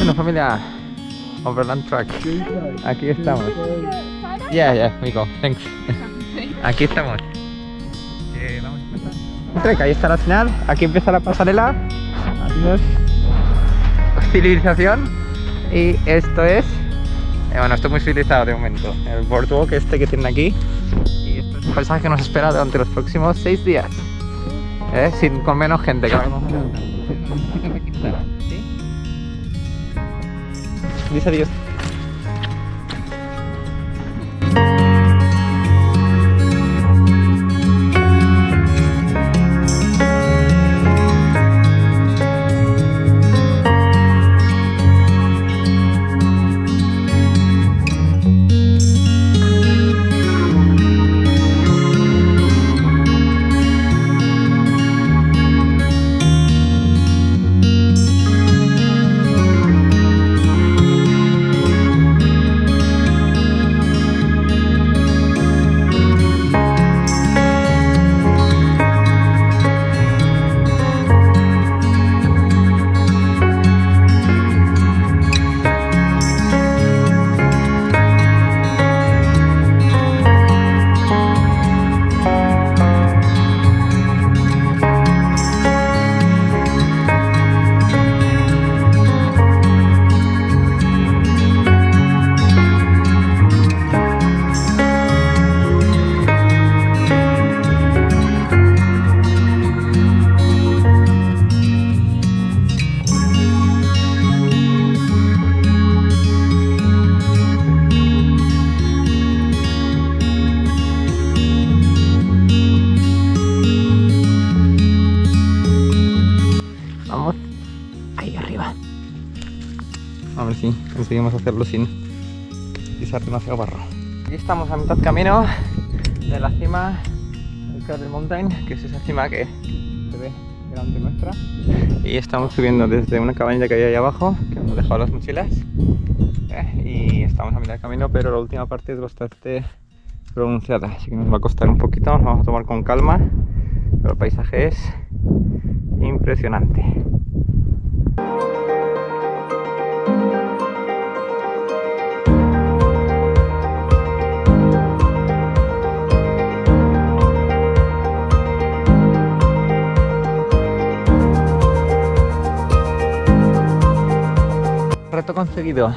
Bueno, familia, Overland Track. Aquí estamos. Yeah, we go. Thanks. Aquí estamos. Vamos a empezar. Trek, ahí está la señal. Aquí empieza la pasarela. Adiós. Civilización. Y esto es... bueno, esto es muy civilizado de momento. El boardwalk este que tienen aquí. Y esto es un paisaje que nos espera durante los próximos 6 días. Con menos gente que vamos a levantar. ¿Sí? Dice adiós. A ver si conseguimos hacerlo sin pisar demasiado barro. Y estamos a mitad camino de la cima del Cradle Mountain, que es esa cima que se ve delante nuestra. Y estamos subiendo desde una cabaña que hay ahí abajo, que hemos dejado las mochilas. Y estamos a mitad del camino, pero la última parte es bastante pronunciada, así que nos va a costar un poquito, nos vamos a tomar con calma, pero el paisaje es impresionante. Reto conseguido.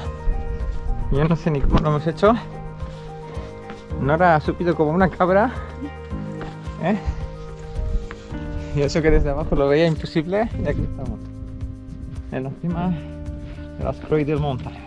Yo no sé ni cómo lo hemos hecho. Nora ha subido como una cabra, y eso que desde abajo lo veía imposible, y aquí estamos en la cima de las Cradle Mountains.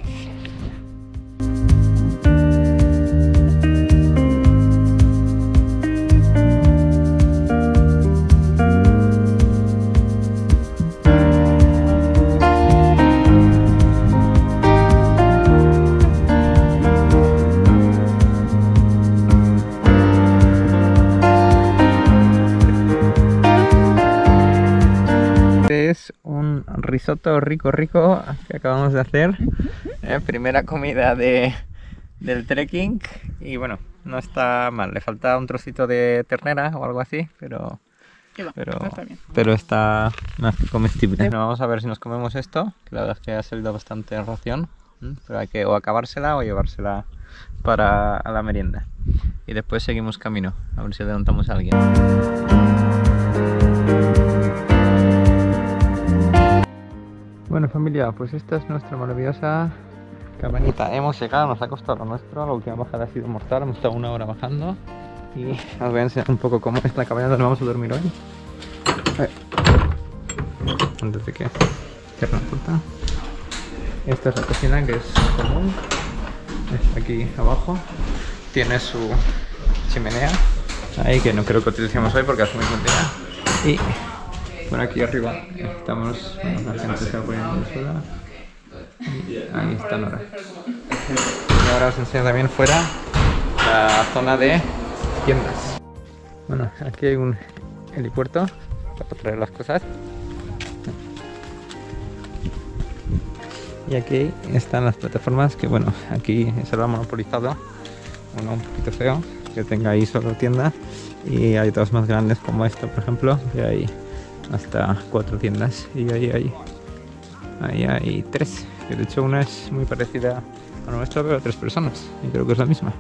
Es un risotto rico que acabamos de hacer. Primera comida del trekking. Y bueno, no está mal. Le falta un trocito de ternera o algo así, pero está más que comestible. Bueno, vamos a ver si nos comemos esto, que la verdad es que ha salido bastante en ración. Pero hay que o acabársela o llevársela para la merienda. Y después seguimos camino, a ver si adelantamos a alguien. Bueno, familia, pues esta es nuestra maravillosa cabañita. Hemos llegado, nos ha costado lo nuestro. La última bajada ha sido mortal, hemos estado 1 hora bajando. Y os voy a enseñar un poco cómo es la cabaña donde vamos a dormir hoy. Antes de que cierre la puerta. Esta es la cocina, que es común. Está aquí abajo. Tiene su chimenea ahí, que no creo que utilicemos hoy porque es muy día. Y por aquí arriba estamos, bueno, la gente se va poniendo en el suelo. Y ahí está Nora. Y ahora os enseño también fuera la zona de tiendas. Bueno, aquí hay un helipuerto para traer las cosas. Y aquí están las plataformas, que bueno, aquí se lo ha monopolizado. Uno un poquito feo, que tenga ahí solo tiendas. Y hay dos más grandes como esta, por ejemplo, y hay hasta 4 tiendas, y ahí hay 3 que de hecho una es muy parecida a nuestra, pero a 3 personas, y creo que es la misma.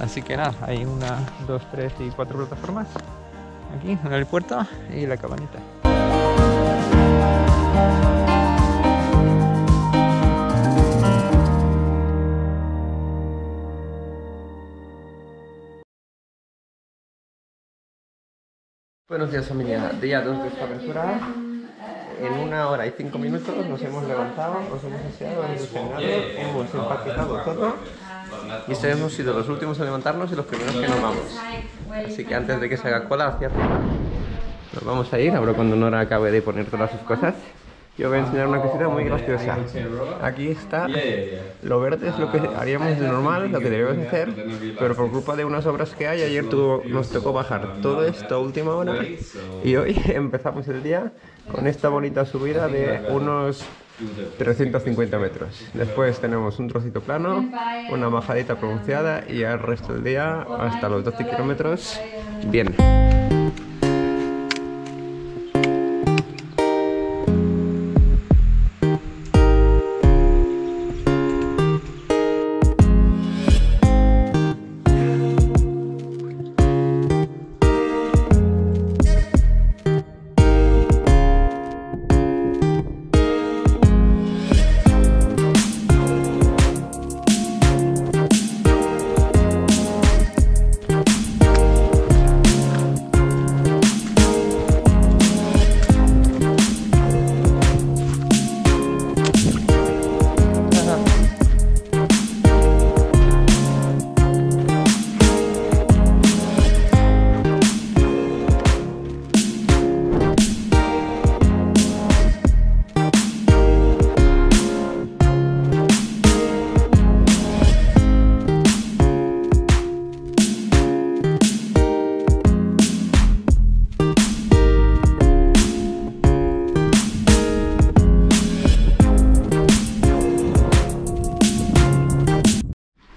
Así que nada, hay 1, 2, 3 y 4 plataformas aquí en el puerto y la cabañita. Buenos días familia, día 2 de esta aventura. En 1 hora y 5 minutos nos hemos levantado, nos hemos aseado, hemos desayunado, hemos empaquetado todo y hemos sido los últimos en levantarnos y los primeros que nos vamos. Así que antes de que se haga cola hacia arriba, nos vamos a ir. Ahora cuando Nora acabe de poner todas sus cosas, yo voy a enseñar una cosita muy graciosa. Aquí está, lo verde es lo que haríamos de normal, lo que debemos hacer, pero por culpa de unas obras que hay, ayer nos tocó bajar todo esto a última hora y hoy empezamos el día con esta bonita subida de unos 350 metros. Después tenemos un trocito plano, una bajadita pronunciada y el resto del día, hasta los 12 kilómetros, bien.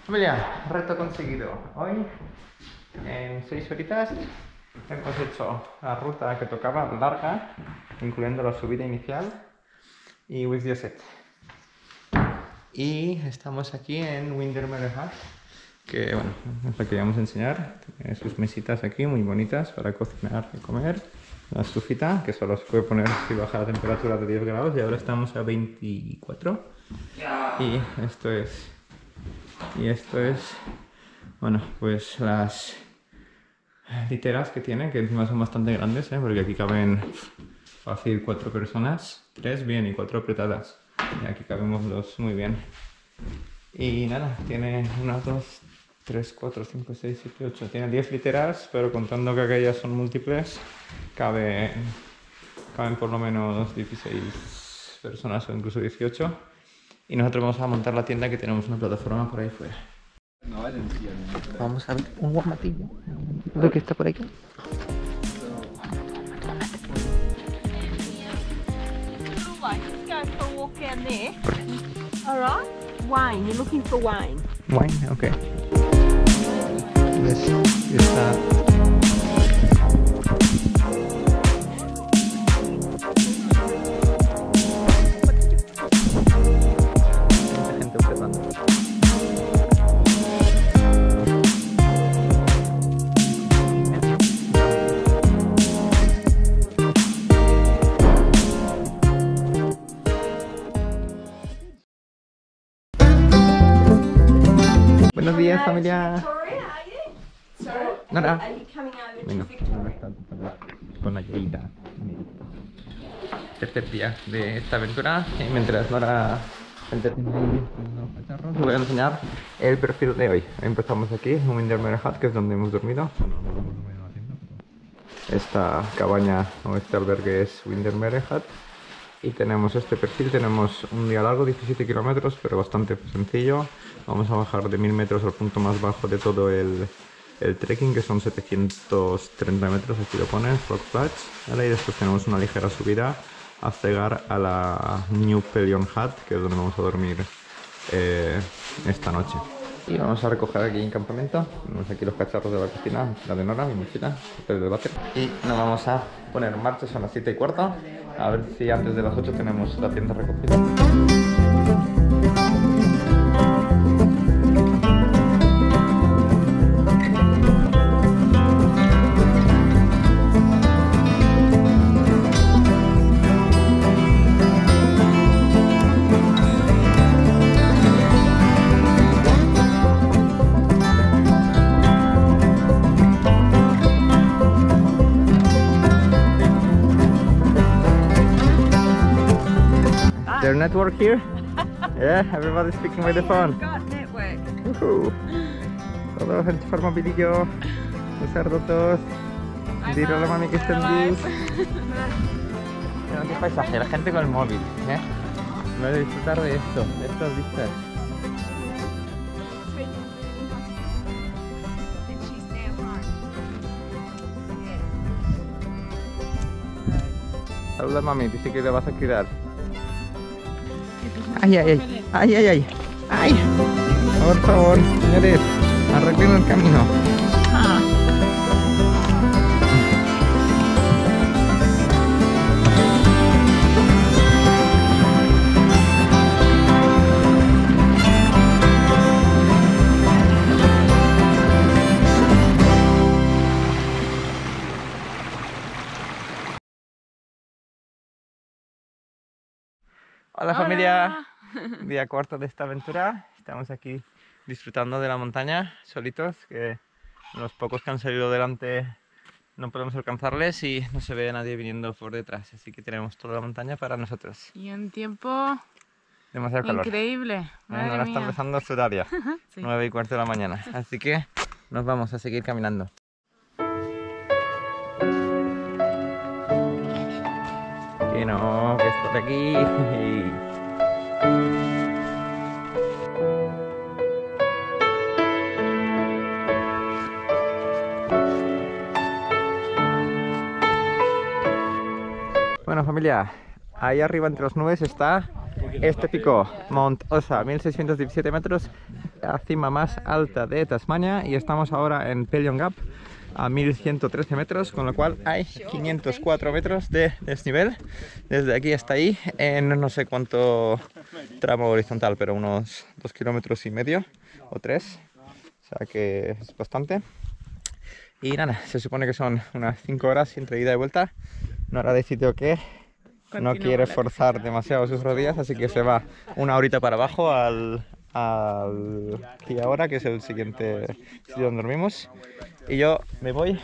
Familia, reto conseguido. Hoy, en 6 horitas, hemos hecho la ruta que tocaba larga, incluyendo la subida inicial y with Josette. Y estamos aquí en Windermere Hut, que bueno, es la que vamos a enseñar. Tiene sus mesitas aquí muy bonitas para cocinar y comer. La estufita, que solo se puede poner si baja la temperatura de 10 grados, y ahora estamos a 24. Y esto es, bueno, pues las literas que tiene, que encima son bastante grandes, porque aquí caben fácil 4 personas, 3 bien y 4 apretadas. Y aquí cabemos 2 muy bien. Y nada, tiene 1, 2, 3, 4, 5, 6, 7, 8. Tiene 10 literas, pero contando que aquellas son múltiples, caben por lo menos 16 personas o incluso 18. Y nosotros vamos a montar la tienda, que tenemos una plataforma por ahí fuera. Vamos a ver un guamatillo. Lo que está por aquí. Alright, wine. You're looking for wine. Wine, okay. Está... Buenos días, familia. Nora. Venga, con la ayudita. Tercer día de esta aventura. Y mientras Nora os voy a enseñar el perfil de hoy. Empezamos aquí en Windermere Hut, que es donde hemos dormido. Esta cabaña o este albergue es Windermere Hut. Y tenemos este perfil, tenemos un día largo, 17 kilómetros, pero bastante sencillo. Vamos a bajar de 1000 metros al punto más bajo de todo el trekking, que son 730 metros, aquí lo pone, Frog Patch, ¿vale? Y después tenemos una ligera subida hasta llegar a la New Pelion Hut, que es donde vamos a dormir esta noche. Y vamos a recoger aquí en campamento. Tenemos aquí los cacharros de la cocina, la de Nora, mi mochila, el del váter. Y nos vamos a poner en marcha, son las 7:15. A ver si antes de las 8 tenemos la tienda recogida. there network here? Yeah, everybody's speaking with the phone. Got network. Todos en farmabilillo, usar datos, dirle a la mami que estén views. Mira qué paisaje, la gente con el móvil, ¿eh? Voy a disfrutar de esto, de estas vistas. And she's now home. Saluda mami, dice que le vas a cuidar. Ay, ay, ay, ay, ay, ay, ay. Por favor, señores, arreglen el camino. Hola familia, día cuarto de esta aventura. Estamos aquí disfrutando de la montaña, solitos, que los pocos que han salido delante no podemos alcanzarles y no se ve a nadie viniendo por detrás. Así que tenemos toda la montaña para nosotros. Y un tiempo Demasiado calor. increíble. Madre Ahora está mía. empezando a sudar ya, Sí. 9:15 de la mañana. Así que nos vamos a seguir caminando. Que no, que es por aquí. Bueno familia, ahí arriba entre las nubes está este pico, Mount Osa, 1617 metros, la cima más alta de Tasmania, y estamos ahora en Pellion Gap a 1113 metros, con lo cual hay 504 metros de desnivel desde aquí hasta ahí en no sé cuánto tramo horizontal, pero unos 2,5 kilómetros o 3, o sea que es bastante. Y nada, se supone que son unas 5 horas entre ida y vuelta. Nora ha decidido que no quiere forzar demasiado sus rodillas, así que se va una horita para abajo al Kia Ora, que es el siguiente sitio donde dormimos, y yo me voy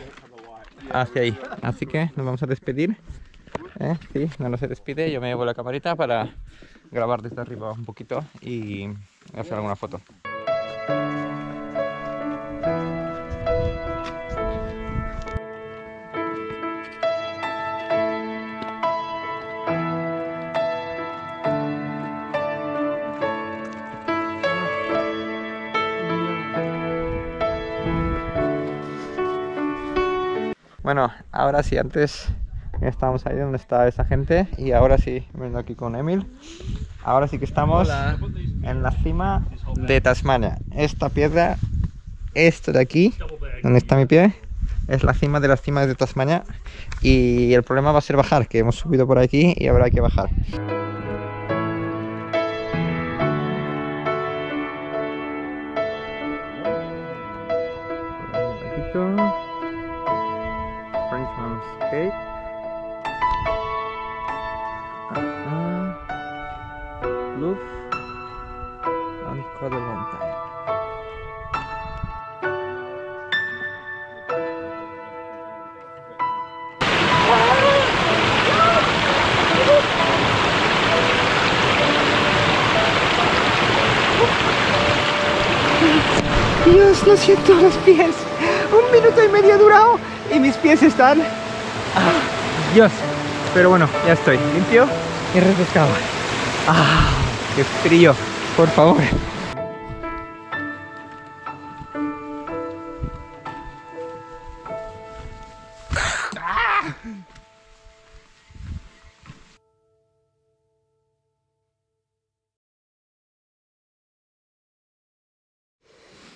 hacia ahí. Así que nos vamos a despedir. Sí, Nora se despide, yo me llevo la camarita para grabar desde arriba un poquito y hacer alguna foto. Bueno, ahora sí, antes estábamos ahí donde está esa gente y ahora sí, viendo aquí con Emil, ahora sí que estamos en la cima de Tasmania. Esta piedra, esto de aquí, donde está mi pie, es la cima de las cimas de Tasmania, y el problema va a ser bajar, que hemos subido por aquí y ahora hay que bajar. Frenchman's Gate. Bluff and Cuddle Mountain. Dios, lo siento los pies. 1 minuto y medio ha durado y mis pies están... Dios. Pero bueno, ya estoy limpio y refrescado. ¡Qué frío! Por favor.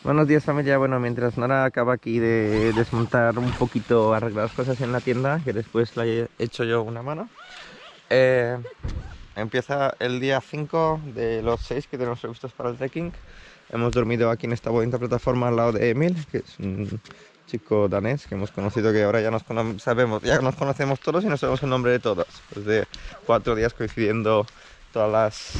Buenos días familia, bueno, mientras Nora acaba aquí de desmontar un poquito, arreglar las cosas en la tienda, que después la he hecho yo una mano, empieza el día 5 de los 6 que tenemos previstos para el trekking. Hemos dormido aquí en esta bonita plataforma al lado de Emil, que es un chico danés que hemos conocido, que ahora ya nos conocemos todos y no sabemos el nombre de todos. Después de 4 días coincidiendo todos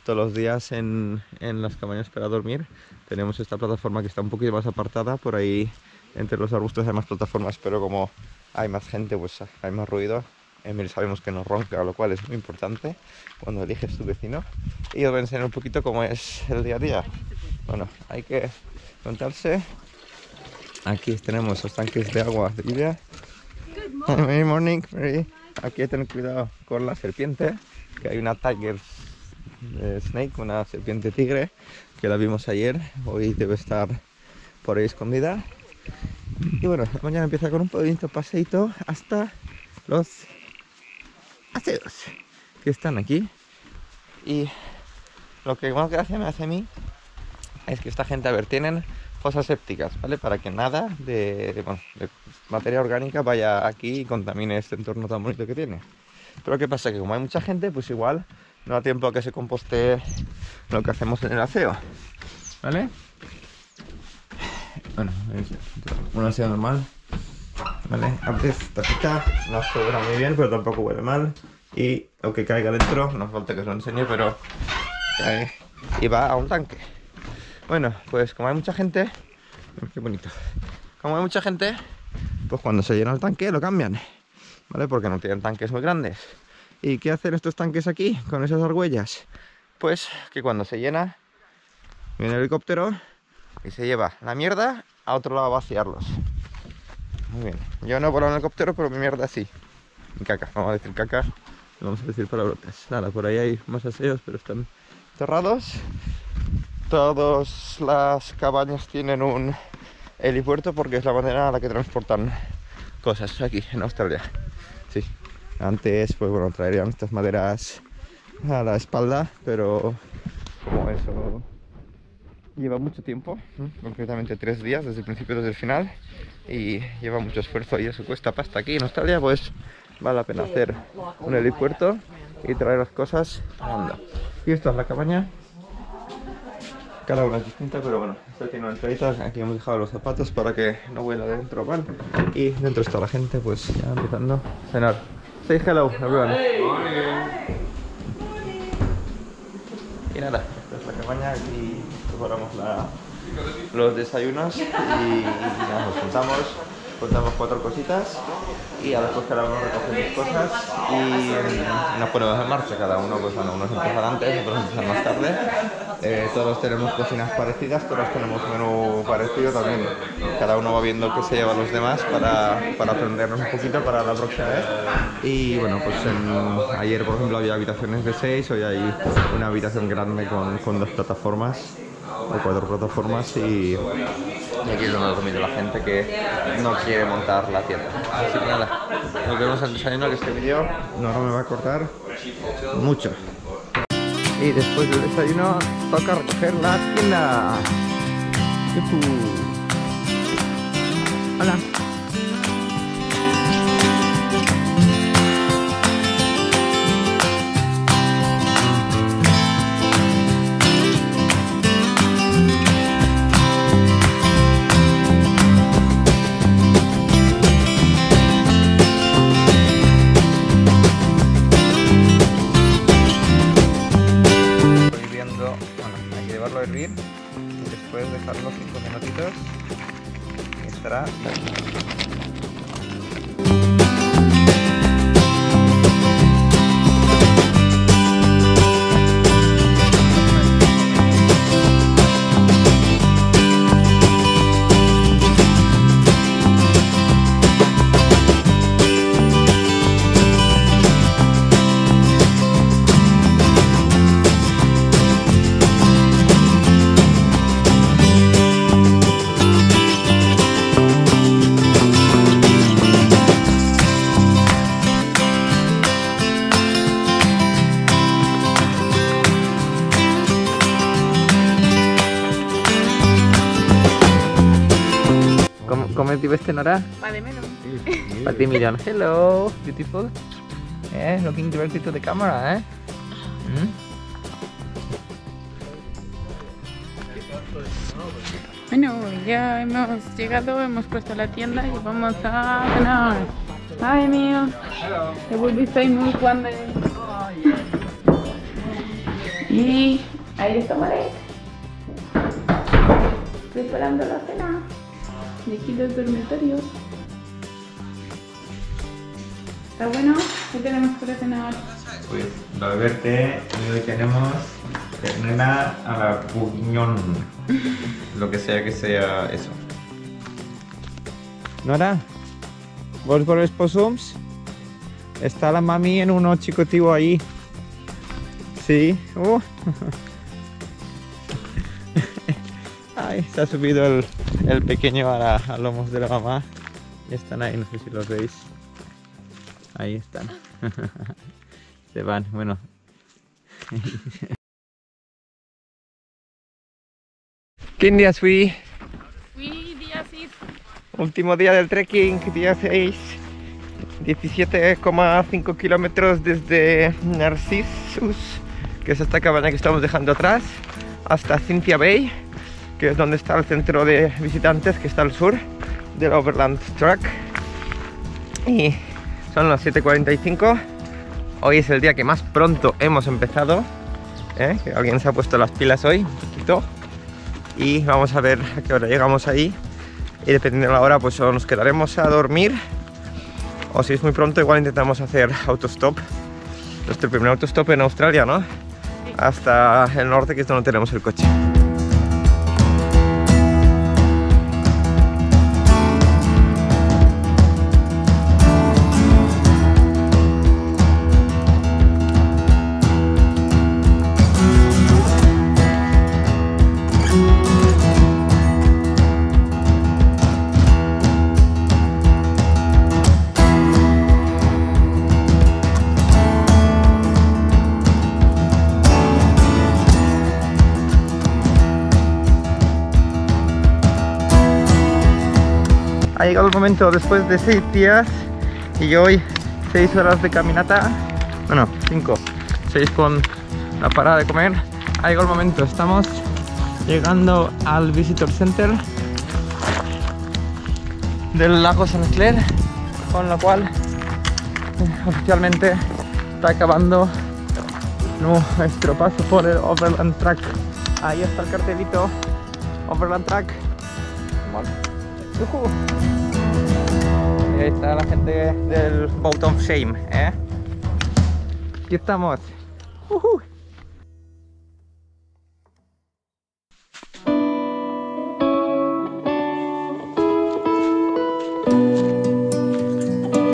los días en las cabañas para dormir. Tenemos esta plataforma que está un poquito más apartada, por ahí entre los arbustos hay más plataformas, pero como hay más gente pues hay más ruido. Emil sabemos que no ronca, lo cual es muy importante cuando eliges tu vecino. Y os voy a enseñar un poquito cómo es el día a día. Bueno, hay que montarse. Aquí tenemos los tanques de agua de lluvia. Good morning, Mary. Aquí hay que tener cuidado con la serpiente, que hay una tiger snake, una serpiente tigre, que la vimos ayer. Hoy debe estar por ahí escondida. Y bueno, la mañana empieza con un pequeñito paseíto hasta los aseos que están aquí. Y lo que más gracia me hace a mí es que esta gente, a ver, tienen fosas sépticas, ¿vale? Para que nada de materia orgánica vaya aquí y contamine este entorno tan bonito que tiene. Pero ¿qué pasa? Que como hay mucha gente, pues igual no da tiempo a que se composte lo que hacemos en el aseo, ¿vale? Bueno, es un aseo normal, ¿vale? Antes, tapita, no se huele muy bien, pero tampoco huele mal. Y lo que caiga dentro, no falta que os lo enseñe, pero cae y va a un tanque. Bueno, pues como hay mucha gente, qué bonito. Como hay mucha gente, pues cuando se llena el tanque lo cambian, ¿vale? Porque no tienen tanques muy grandes. ¿Y qué hacen estos tanques aquí con esas argüellas? Pues que cuando se llena, viene el helicóptero y se lleva la mierda a otro lado a vaciarlos. Muy bien. Yo no he volado en helicóptero, pero mi mierda sí. Mi caca, vamos a decir caca, vamos a decir palabrotas. Nada, por ahí hay más aseos, pero están cerrados. Todas las cabañas tienen un helipuerto porque es la manera a la que transportan cosas aquí en Australia. Sí, antes pues bueno, traerían estas maderas a la espalda, pero como eso lleva mucho tiempo, concretamente 3 días, desde el principio desde el final, y lleva mucho esfuerzo y eso cuesta pasta aquí en Australia, pues vale la pena hacer un helipuerto y traer las cosas andando. Y esto es la cabaña. Cada una es distinta, pero bueno, esta tiene una entradita. Aquí hemos dejado los zapatos para que no huela dentro mal. Y dentro está la gente, pues ya empezando a cenar. Say hello, everyone. Y nada, esta es la cabaña. Aquí preparamos los desayunos y nada, nos contamos 4 cositas y a después cada uno recoge sus cosas y nos ponemos en marcha. Cada uno, pues bueno, unos empiezan antes, otros empiezan más tarde. Todos tenemos cocinas parecidas, todos tenemos menú parecido también. Cada uno va viendo qué se lleva a los demás para aprendernos un poquito para la próxima vez. Y bueno, pues ayer por ejemplo había habitaciones de 6, hoy hay una habitación grande con 2 plataformas o 4 plataformas y aquí es donde ha dormido la gente que no quiere montar la tienda. Así que nada, nos vemos en el desayuno, que este vídeo no me va a cortar mucho. Y después del desayuno toca recoger la tienda. Hola. A hervir y después dejarlo 5 minutitos y estará bien. ¿Cómo te ves, Nora? Vale, menos. Pati Million. Hello, beautiful. Looking directly to the camera, Bueno, ya hemos llegado, hemos puesto la tienda y vamos a cenar. Hi, Emil. It will be famous one day. Y ahí estamos, preparando la cena. Y aquí los dormitorios. ¿Está bueno? ¿Qué tenemos para cenar? Pues va a beber té y hoy tenemos ternera a la bourguignon. Lo que sea eso. Nora, ¿vos por los posums? Está la mami en uno chicotivo ahí. Sí. Ay, se ha subido el pequeño a lomos de la mamá. Y están ahí, no sé si los veis. Ahí están. Se van, bueno. ¿Qué días fui? Fui día 6. Último día del trekking, día 6. 17,5 kilómetros desde Narcissus, que es esta cabaña que estamos dejando atrás, hasta Cynthia Bay, que es donde está el centro de visitantes, que está al sur del Overland Track. Y son las 7:45. Hoy es el día que más pronto hemos empezado, que alguien se ha puesto las pilas hoy, un poquito. Y vamos a ver a qué hora llegamos ahí. Y dependiendo de la hora, pues o nos quedaremos a dormir, o si es muy pronto, igual intentamos hacer autostop. Nuestro primer autostop en Australia, ¿no? Sí. Hasta el norte, que es donde tenemos el coche. Ha llegado el momento, después de 6 días y hoy 6 horas de caminata, bueno, 5, 6 con la parada de comer. Ha llegado el momento, estamos llegando al Visitor Center del lago St. Clair, con lo cual oficialmente está acabando nuestro paso por el Overland Track. Ahí está el cartelito, Overland Track. Y ahí está la gente del Boat of Shame, Aquí estamos.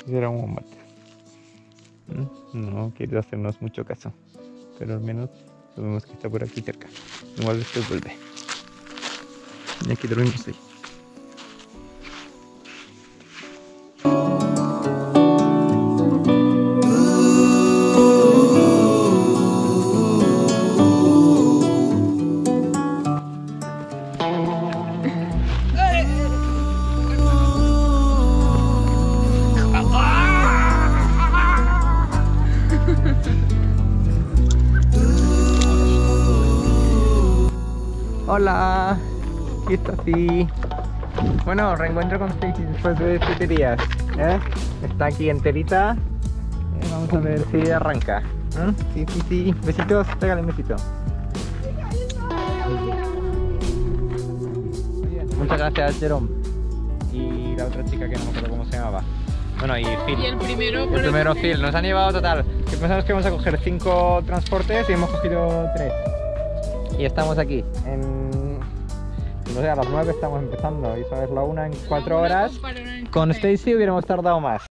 Era un wombat. No quiere hacernos mucho caso, pero al menos sabemos que está por aquí cerca. Igual después vuelve. Y aquí dormimos ahí. Hola, aquí está así. Bueno, reencuentro con Stacy después de 7 días. Está aquí enterita. Vamos a ver si arranca. Sí. Besitos, pégale un besito. Muchas gracias, Jerome. Y la otra chica que no me acuerdo cómo se llamaba. Bueno, y Phil. Y el primero, Phil. Nos han llevado total. Que pensamos que íbamos a coger 5 transportes y hemos cogido 3. Y estamos aquí, no sé, a las 9 estamos empezando y sabes, la 1 en 4 horas. Con Stacy hubiéramos tardado más.